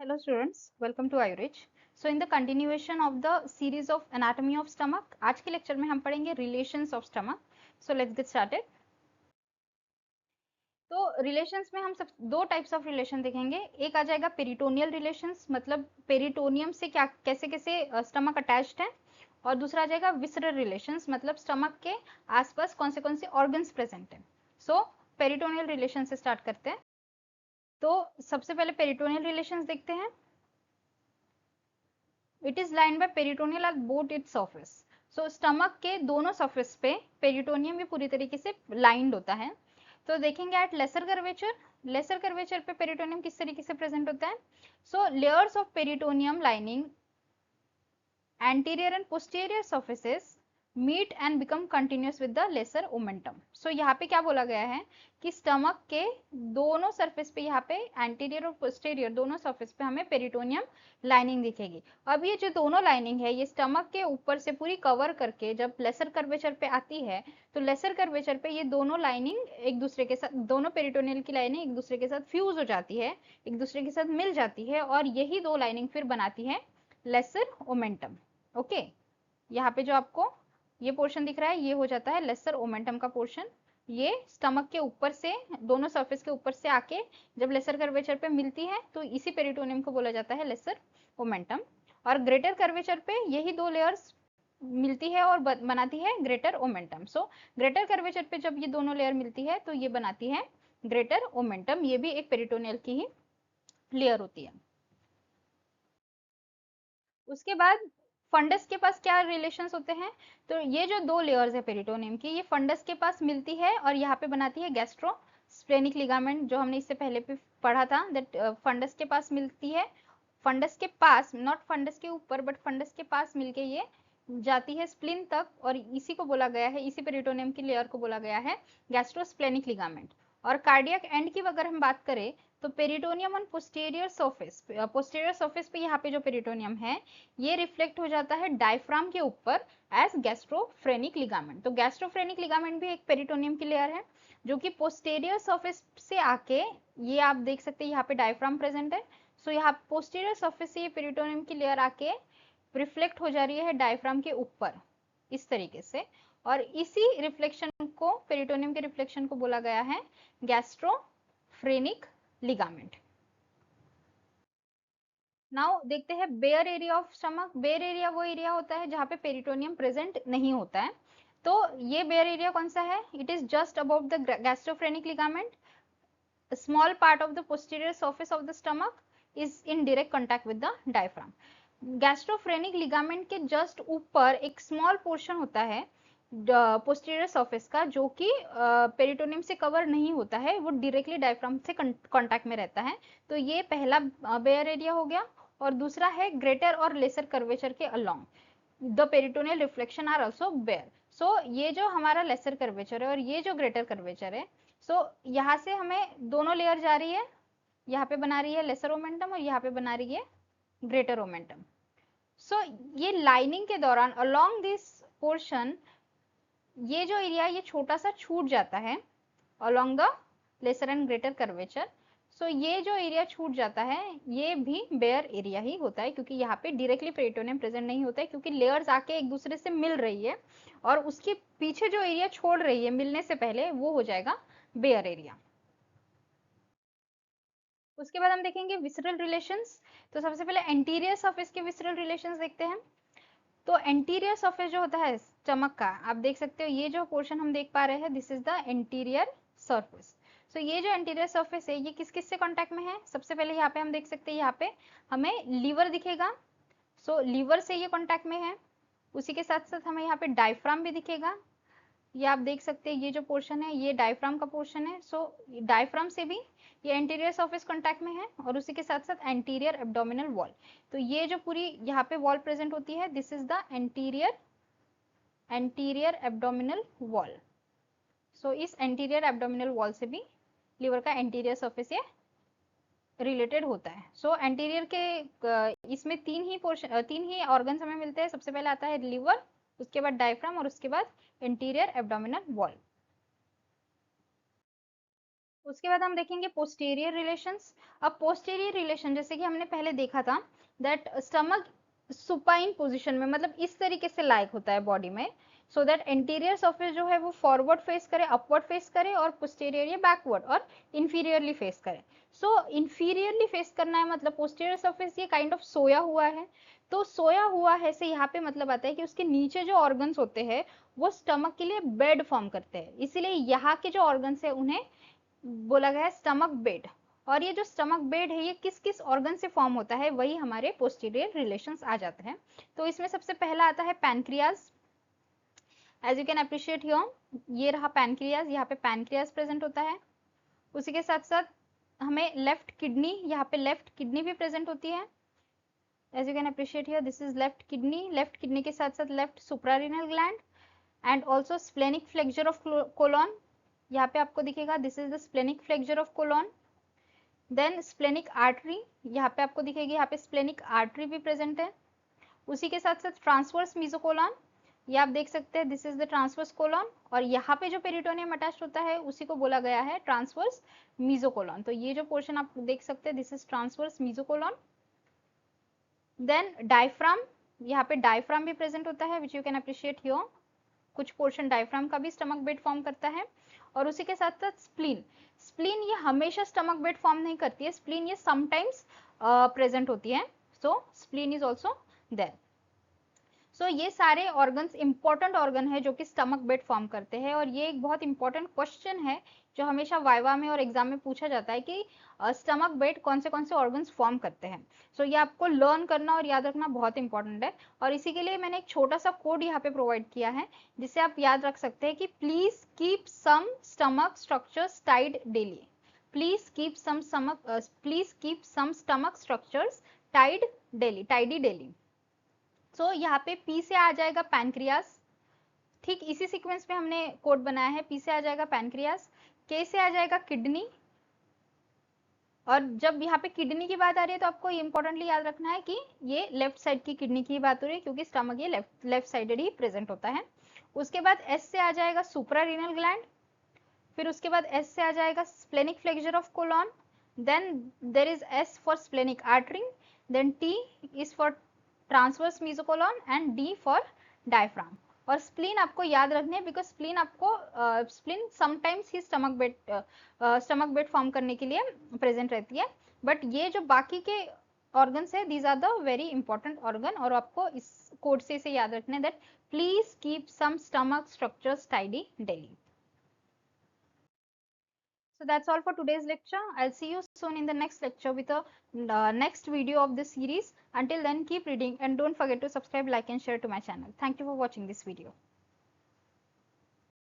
Hello students, welcome to iRich. So in the continuation of the series of anatomy of stomach, आज के lecture में हम पढ़ेंगे relations of stomach. So let's get started. तो relations में हम सब दो टाइप्स ऑफ रिलेशन देखेंगे. एक आ जाएगा पेरिटोनियल रिलेशंस, मतलब पेरिटोनियम से क्या कैसे कैसे स्टमक अटैच्ड है, और दूसरा आ जाएगा विसरल रिलेशंस, मतलब स्टमक के आसपास कौन से ऑर्गन्स प्रेजेंट है. सो पेरिटोनियल रिलेशन से स्टार्ट करते हैं. तो सबसे पहले पेरिटोनियल रिलेशंस देखते हैं. It is lined by peritoneal at both it's surface. So stomach के दोनों सर्फेस पे पेरिटोनियम भी पूरी तरीके से लाइंड होता है. तो देखेंगे एट लेसर कर्वेचर पे पेरिटोनियम किस तरीके से प्रेजेंट होता है. So layers of peritoneum lining anterior and posterior surfaces meet and become continuous with the lesser omentum. So यहाँ पे क्या बोला गया है कि स्टमक के दोनों सरफेस पे, यहाँ पे एंटीरियर और पोस्टेरियर दोनों सरफेस पे हमें पेरिटोनियम लाइनिंग दिखेगी. अब ये जो दोनों लाइनिंग है ये स्टमक के ऊपर से पूरी कवर करके जब लेसर कर्वेचर पे आती है, तो लेसर कर्वेचर पे ये दोनों लाइनिंग एक दूसरे के साथ, दोनों पेरिटोनियल की लाइनिंग एक दूसरे के साथ फ्यूज हो जाती है, एक दूसरे के साथ मिल जाती है, और यही दो लाइनिंग फिर बनाती है लेसर ओमेंटम. ओके, यहाँ पे जो आपको ये पोर्शन दिख रहा है ये हो जाता है लेसर ओमेंटम का पोर्शन. ये स्टमक के ऊपर से, दोनों सरफेस के ऊपर से आके जब लेसर कर्वेचर पे मिलती है तो इसी पेरिटोनियम को बोला जाता है लेसर ओमेंटम. और ग्रेटर कर्वेचर पे यही दो लेयर्स मिलती है और बनाती है greater omentum. So greater curvature पे जब ये दोनों लेयर मिलती है तो ये बनाती है ग्रेटर ओमेंटम. ये भी एक पेरिटोनियल की ही लेयर होती है. उसके बाद फंडस के पास क्या रिलेशंस होते हैं. तो ये जो दो लेयर्स है पेरिटोनियम की, ये फंडस के पास मिलती है और यहाँ पे बनाती है गैस्ट्रोस्प्लेनिक लिगामेंट, जो हमने इससे पहले भी पढ़ा था. दैट फंडस के पास मिलती है, फंडस के पास, नॉट फंडस के ऊपर बट फंडस के पास मिलके ये जाती है स्प्लिन तक, और इसी को बोला गया है, इसी पेरिटोनियम की लेयर को बोला गया है गैस्ट्रोस्प्लेनिक लिगामेंट. और कार्डियक एंड की अगर हम बात करें तो पेरिटोनियम ऑन पोस्टीरियर सरफेस पे यहाँ पे जो पेरिटोनियम है ये रिफ्लेक्ट हो जाता है डायफ्राम के ऊपर एज गैस्ट्रोफ्रेनिक लिगामेंट. तो गैस्ट्रोफ्रेनिक लिगामेंट भी एक पेरिटोनियम की लेयर है जो कि पोस्टीरियर सरफेस से आके, ये आप देख सकते हैं यहाँ पे डायफ्राम प्रेजेंट है. सो यहाँ पोस्टीरियर सरफेस से ये पेरिटोनियम की लेयर आके रिफ्लेक्ट हो जा रही है डायफ्राम के ऊपर इस तरीके से, और इसी रिफ्लेक्शन को, पेरिटोनियम के रिफ्लेक्शन को बोला गया है गैस्ट्रोफ्रेनिक लिगामेंट. नाउ देखते हैं bare area of stomach. Bare area वो एरिया होता है जहाँ पे पेरिटोनियम प्रेजेंट नहीं होता है. तो ये बेयर एरिया कौन सा है. It is just above the gastrophrenic ligament. Small part of the posterior surface of the stomach is in direct contact with the diaphragm. Gastrophrenic ligament के जस्ट ऊपर एक स्मॉल पोर्शन होता है पोस्टीरियर सरफेस का, जो कि पेरिटोनियम से cover नहीं होता है, वो डायरेक्टली डायफ्राम से कांटेक्ट में रहता है. तो ये पहला बेयर एरिया हो गया. और दूसरा है ग्रेटर और लेसर कर्वेचर के along the peritoneal reflection are also bare. So ये जो हमारा लेसर कर्वेचर है और ये जो ग्रेटर कर्वेचर है, सो यहाँ से हमें दोनों लेयर जा रही है, यहाँ पे बना रही है लेसर ओमेंटम और यहाँ पे बना रही है ग्रेटर ओमेंटम. सो ये लाइनिंग के दौरान अलोंग दिस पोर्शन, ये जो एरिया ये छोटा सा छूट जाता है along the lesser and greater curvature. So ये जो एरिया छूट जाता है ये भी बेयर एरिया ही होता है, क्योंकि यहाँ पे डायरेक्टली पेरिटोनियम प्रेजेंट नहीं होता है, क्योंकि लेयर्स आके एक दूसरे से मिल रही है, और उसके पीछे जो एरिया छोड़ रही है मिलने से पहले वो हो जाएगा बेयर एरिया. उसके बाद हम देखेंगे विसरल रिलेशंस. तो सबसे पहले एंटीरियर सरफेस के विसरल रिलेशंस देखते हैं. तो एंटीरियर सरफेस जो होता है स्टमक का, आप देख सकते हो ये जो पोर्शन हम देख पा रहे हैं, this is the anterior surface. So ये जो एंटीरियर सरफेस है ये किस किस से कांटेक्ट में है. सबसे पहले यहाँ पे हम देख सकते हैं, यहाँ पे हमें लीवर दिखेगा. सो लीवर से ये कांटेक्ट में है. उसी के साथ साथ हमें यहाँ पे डायफ्राम भी दिखेगा. ये आप देख सकते हैं ये जो पोर्शन है ये डायफ्राम का पोर्शन है. सो डायफ्राम से भी ये एंटीरियर सरफेस कांटेक्ट में है, और उसी के साथ साथ एंटीरियर एब्डोमिनल वॉल. तो ये जो पूरी यहाँ पे वॉल प्रेजेंट होती है, this is the anterior abdominal wall. So इस एंटीरियर एब्डोमिनल वॉल से भी लिवर का एंटीरियर सरफेस ये रिलेटेड होता है. सो एंटीरियर के इसमें तीन ही ऑर्गन्स हमें मिलते हैं. सबसे पहले आता है लिवर, उसके बाद डायफ्राम और उसके बाद एंटीरियर एब्डोमिनल वॉल. उसके बाद हम देखेंगे पोस्टीरियर रिलेशंस। अब पोस्टीरियर रिलेशन जैसे कि हमने पहले देखा था दैट स्टमक सुपाइन पोजीशन में, मतलब इस तरीके से लायक होता है बॉडी में, सो दैट एंटीरियर सरफेस जो है वो फॉरवर्ड फेस करे, अपवर्ड फेस करे, और पोस्टीरियर या बैकवर्ड और इंफीरियरली फेस करे। सो इंफीरियरली फेस करना है, मतलब पोस्टीरियर सरफेस ये काइंड ऑफ सोया हुआ है। तो सोया हुआ है से यहाँ पे मतलब आता है कि उसके नीचे जो ऑर्गन्स होते हैं वो स्टमक के लिए बेड फॉर्म करते हैं, इसीलिए यहाँ के जो ऑर्गन्स है उन्हें बोला गया है स्टमक बेड। और ये जो स्टमक बेड है ये किस किस ऑर्गन से फॉर्म होता है, वही हमारे पोस्टीरियर रिलेशंस आ जाते हैं। तो इसमें सबसे पहला आता है pancreas. As you can appreciate here, ये रहा पैनक्रियाज, यहाँ पे पैनक्रियाज प्रेजेंट होता है। उसी के साथ साथ हमें लेफ्ट किडनी, यहाँ पे लेफ्ट किडनी भी प्रेजेंट होती है। As you can appreciate here, this is left kidney. Left kidney के साथ साथ left suprarenal gland and also splenic flexure of colon, यहाँ पे आपको दिखेगा this is the splenic flexure of colon. Then splenic artery, यहाँ पे आपको दिखेगी, यहाँ पे स्प्लेनिक आर्टरी भी प्रेजेंट है। उसी के साथ साथ ट्रांसवर्स मीजोकोलॉन, ये आप देख सकते हैं this is the transverse colon, और यहाँ पे जो पेरिटोनियम अटैच होता है उसी को बोला गया है ट्रांसवर्स मीजोकोलॉन। तो ये जो पोर्शन आप देख सकते हैं this is transverse mesocolon. Then diaphragm, यहाँ पे डायफ्राम भी प्रेजेंट होता है which you can appreciate here, कुछ पोर्शन डायफ्राम का भी स्टमक बेड फॉर्म करता है। और उसी के साथ साथ स्प्लीन, स्प्लीन ये हमेशा स्टमक बेड फॉर्म नहीं करती है, स्प्लीन ये समटाइम्स प्रेजेंट होती है, सो स्प्लीन इज ऑल्सो देयर। सो ये सारे ऑर्गन्स इंपॉर्टेंट ऑर्गन है जो कि स्टमक बेड फॉर्म करते हैं, और ये एक बहुत इंपॉर्टेंट क्वेश्चन है जो हमेशा वाइवा में और एग्जाम में पूछा जाता है कि स्टमक बेड कौन से ऑर्गन्स फॉर्म करते हैं। सो ये आपको लर्न करना और याद रखना बहुत इंपॉर्टेंट है, और इसी के लिए मैंने एक छोटा सा कोड यहाँ पे प्रोवाइड किया है जिससे आप याद रख सकते हैं कि please keep some stomach structures tied daily. Please keep some stomach structures tied daily, tidy daily. So यहाँ पे पी से आ जाएगा पैनक्रियास, ठीक इसी सीक्वेंस में हमने कोड बनाया है। पी से आ जाएगा पैनक्रियास, के से आ जाएगा किडनी, और जब यहाँ पे किडनी की बात आ रही है तो आपको इंपॉर्टेंटली याद रखना है कि ये लेफ्ट साइड की किडनी की बात हो रही है क्योंकि स्टमक ये लेफ्ट साइडेड ही प्रेजेंट होता है। उसके बाद एस से आ जाएगा सुप्रारीनल ग्लैंड, फिर उसके बाद एस से आ जाएगा splenic flexure of colon, then there is S for splenic artery, then T is for transverse mesocolon and D for diaphragm. और स्प्लीन आपको याद रखने हैं बिकॉज स्प्लीन आपको स्प्लीन समटाइम्स ही स्टमक बेड फॉर्म करने के लिए प्रेजेंट रहती है, बट ये जो बाकी के ऑर्गन्स है these are the very important organ, और आपको इस कोड से इसे याद रखना है that please keep some stomach structures tidy daily. So that's all for today's lecture. I'll see you soon in the next lecture with a next video of this series. Until then, keep reading and don't forget to subscribe, like and share to my channel. Thank you for watching this video.